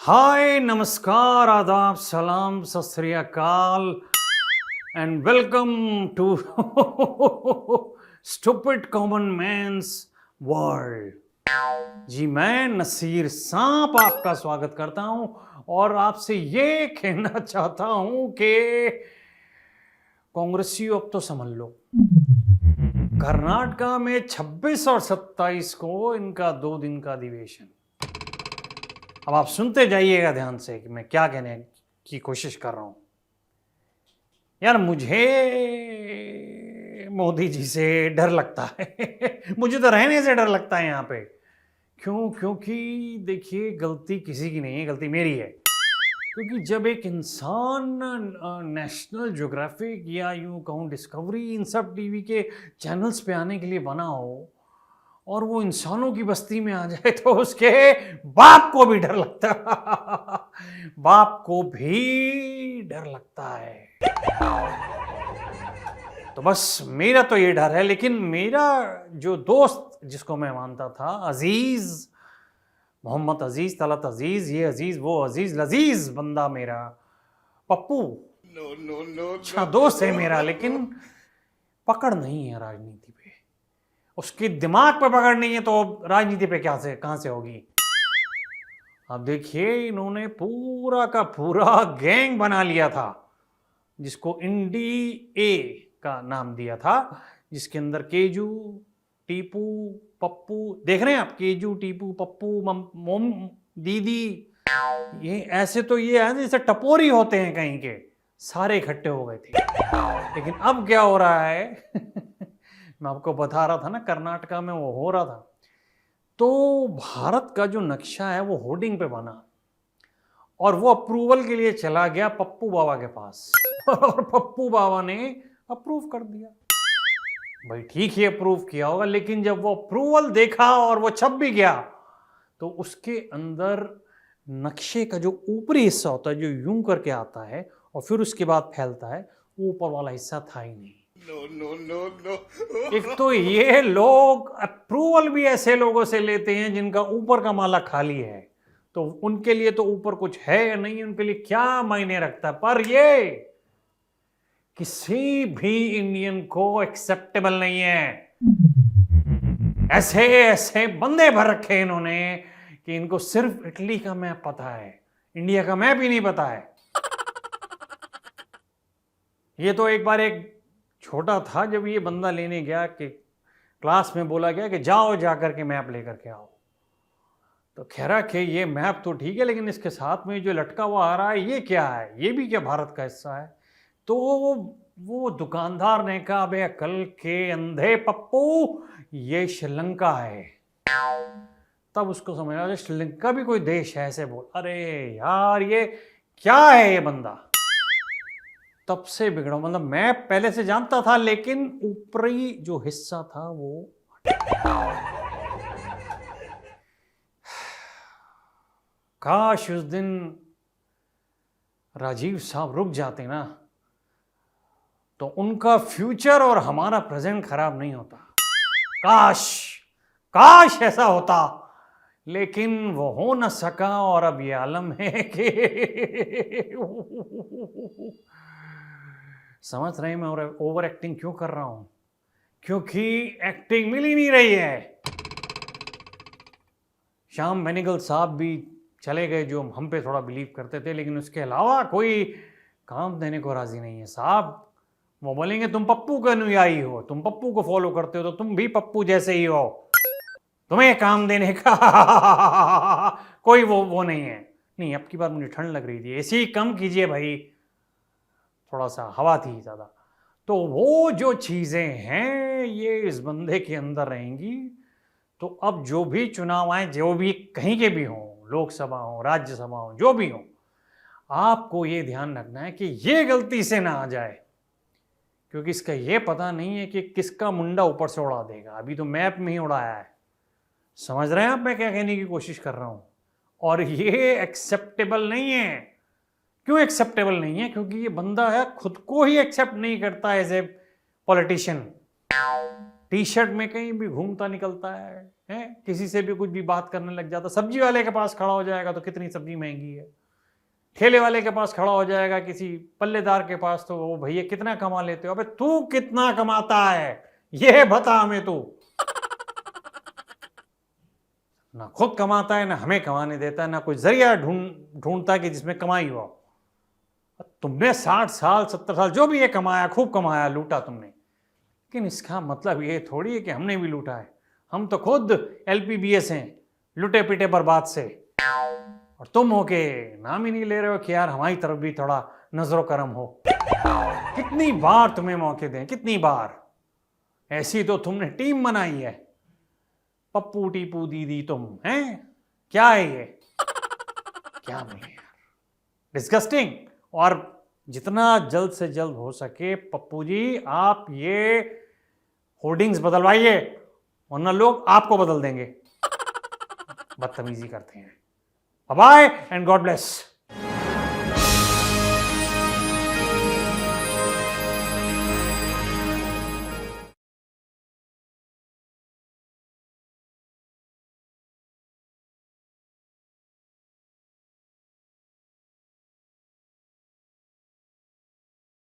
हाय, नमस्कार, आदाब, सलाम, Sat Sri Akal and welcome to stupid common man's world. जी, मैं नसीर सांप आपका स्वागत करता हूं और आपसे ये कहना चाहता हूं कि कांग्रेसियों अब तो समझ लो, कर्नाटका में 26 और 27 को इनका 2 दिन का अधिवेशन। अब आप सुनते जाइएगा ध्यान से कि मैं क्या कहने की कोशिश कर रहा हूं। यार, मुझे मोदी जी से डर लगता है मुझे तो रहने से डर लगता है यहाँ पे। क्यों? क्योंकि देखिए, गलती किसी की नहीं है, गलती मेरी है। क्योंकि जब एक इंसान नेशनल ज्योग्राफिक या यूं कहूँ डिस्कवरी, इन सब टीवी के चैनल्स पे आने के लिए बना हो और वो इंसानों की बस्ती में आ जाए तो उसके बाप को भी डर लगता है बाप को भी डर लगता है। तो बस मेरा तो ये डर है। लेकिन मेरा जो दोस्त जिसको मैं मानता था, अजीज, मोहम्मद अजीज, तलत अजीज, ये अजीज, वो अजीज, लजीज बंदा मेरा पप्पू, अच्छा दोस्त है मेरा, लेकिन पकड़ नहीं है राजनीति पे। उसके दिमाग पे पकड़ नहीं है तो राजनीति पे कहां से होगी। अब देखिए, इन्होंने पूरा का पूरा गैंग बना लिया था जिसको इंडी ए का नाम दिया था, जिसके अंदर केजू, टीपू, पप्पू, देख रहे हैं आप, केजू, टीपू, पप्पू, मोम, दीदी, ये ऐसे तो ये है जैसे टपोरी होते हैं कहीं के, सारे इकट्ठे हो गए थे। लेकिन अब क्या हो रहा है मैं आपको बता रहा था ना, कर्नाटका में वो हो रहा था। तो भारत का जो नक्शा है वो होर्डिंग पे बना और वो अप्रूवल के लिए चला गया पप्पू बाबा के पास और पप्पू बाबा ने अप्रूव कर दिया। भाई ठीक ही अप्रूव किया होगा, लेकिन जब वो अप्रूवल देखा और वो छप भी गया तो उसके अंदर नक्शे का जो ऊपरी हिस्सा होता है, जो यूं करके आता है और फिर उसके बाद फैलता है, ऊपर वाला हिस्सा था ही नहीं। एक तो ये लोग अप्रूवल भी ऐसे लोगों से लेते हैं जिनका ऊपर का माला खाली है, तो उनके लिए तो ऊपर कुछ है या नहीं, उनके लिए क्या मायने रखता है। पर ये किसी भी इंडियन को एक्सेप्टेबल नहीं है। ऐसे ऐसे बंदे भर रखे इन्होंने कि इनको सिर्फ इटली का मैप पता है, इंडिया का मैप ही नहीं पता है। ये तो एक बार एक छोटा था, जब ये बंदा लेने गया कि क्लास में बोला गया कि जाओ जाकर के मैप लेकर के आओ, तो खैरा कि ये मैप तो ठीक है, लेकिन इसके साथ में जो लटका हुआ आ रहा है ये क्या है, ये भी क्या भारत का हिस्सा है? तो वो दुकानदार ने कहा, बे अकल के अंधे पप्पू, ये श्रीलंका है। तब उसको समझ आया श्रीलंका भी कोई देश है ऐसे बोल। अरे यार, ये क्या है ये बंदा? तब से बिगड़ा। मतलब मैं पहले से जानता था, लेकिन ऊपरी जो हिस्सा था वो काश उस दिन राजीव साहब रुक जाते ना, तो उनका फ्यूचर और हमारा प्रेजेंट खराब नहीं होता। काश काश ऐसा होता, लेकिन वो हो न सका। और अब ये आलम है कि समझ रहे हैं मैं ओवर एक्टिंग क्यों कर रहा हूं? क्योंकि एक्टिंग मिल ही नहीं रही है। श्याम बेनेगल साहब भी चले गए, जो हम पे थोड़ा बिलीव करते थे, लेकिन उसके अलावा कोई काम देने को राजी नहीं है साहब। वो बोलेंगे तुम पप्पू का अनुयायी हो, तुम पप्पू को फॉलो करते हो, तो तुम भी पप्पू जैसे ही हो, तुम्हें काम देने का कोई वो नहीं है। नहीं, अब की बार मुझे ठंड लग रही थी, एसी कम कीजिए भाई, थोड़ा सा हवा थी ज़्यादा। तो वो जो चीज़ें हैं ये इस बंदे के अंदर रहेंगी। तो अब जो भी चुनाव आए, जो भी कहीं के भी हों, लोकसभा हो, राज्यसभा हो, जो भी हो, आपको ये ध्यान रखना है कि ये गलती से ना आ जाए, क्योंकि इसका ये पता नहीं है कि किसका मुंडा ऊपर से उड़ा देगा। अभी तो मैप में ही उड़ाया है। समझ रहे हैं आप मैं क्या कहने की कोशिश कर रहा हूं? और ये एक्सेप्टेबल नहीं है। क्यों एक्सेप्टेबल नहीं है? क्योंकि ये बंदा है खुद को ही एक्सेप्ट नहीं करता as a politician. T shirt में कहीं भी घूमता निकलता है, है, किसी से भी कुछ भी बात करने लग जाता, सब्जी वाले के पास खड़ा हो जाएगा तो कितनी सब्जी महंगी है, ठेले वाले के पास खड़ा हो जाएगा, किसी पल्लेदार के पास, तो वो भैया कितना कमा लेते हो, अबे तू कितना कमाता है ये बता हमें तू। ना खुद कमाता है, ना हमें कमाने देता है, ना कोई जरिया ढूंढता कि जिसमें कमाई हो। तुमने 60 साल 70 साल जो भी ये कमाया, खूब कमाया, लूटा तुमने, लेकिन इसका मतलब ये थोड़ी है कि हमने भी लूटा है। हम तो खुद LPBS हैं, लुटे पिटे बर्बाद से, और तुम हो के नाम ही नहीं ले रहे हो कि यार हमारी तरफ भी थोड़ा नजरो करम हो। कितनी बार तुम्हें मौके दें, कितनी बार। ऐसी तो तुमने टीम बनाई है, पप्पू टीपू दीदी तुम हैं, क्या है ये, क्या बोले यार, डिस्गस्टिंग। और जितना जल्द से जल्द हो सके पप्पू जी आप ये होर्डिंग्स बदलवाइए, वरना लोग आपको बदल देंगे। बदतमीजी करते हैं। Bye and God bless.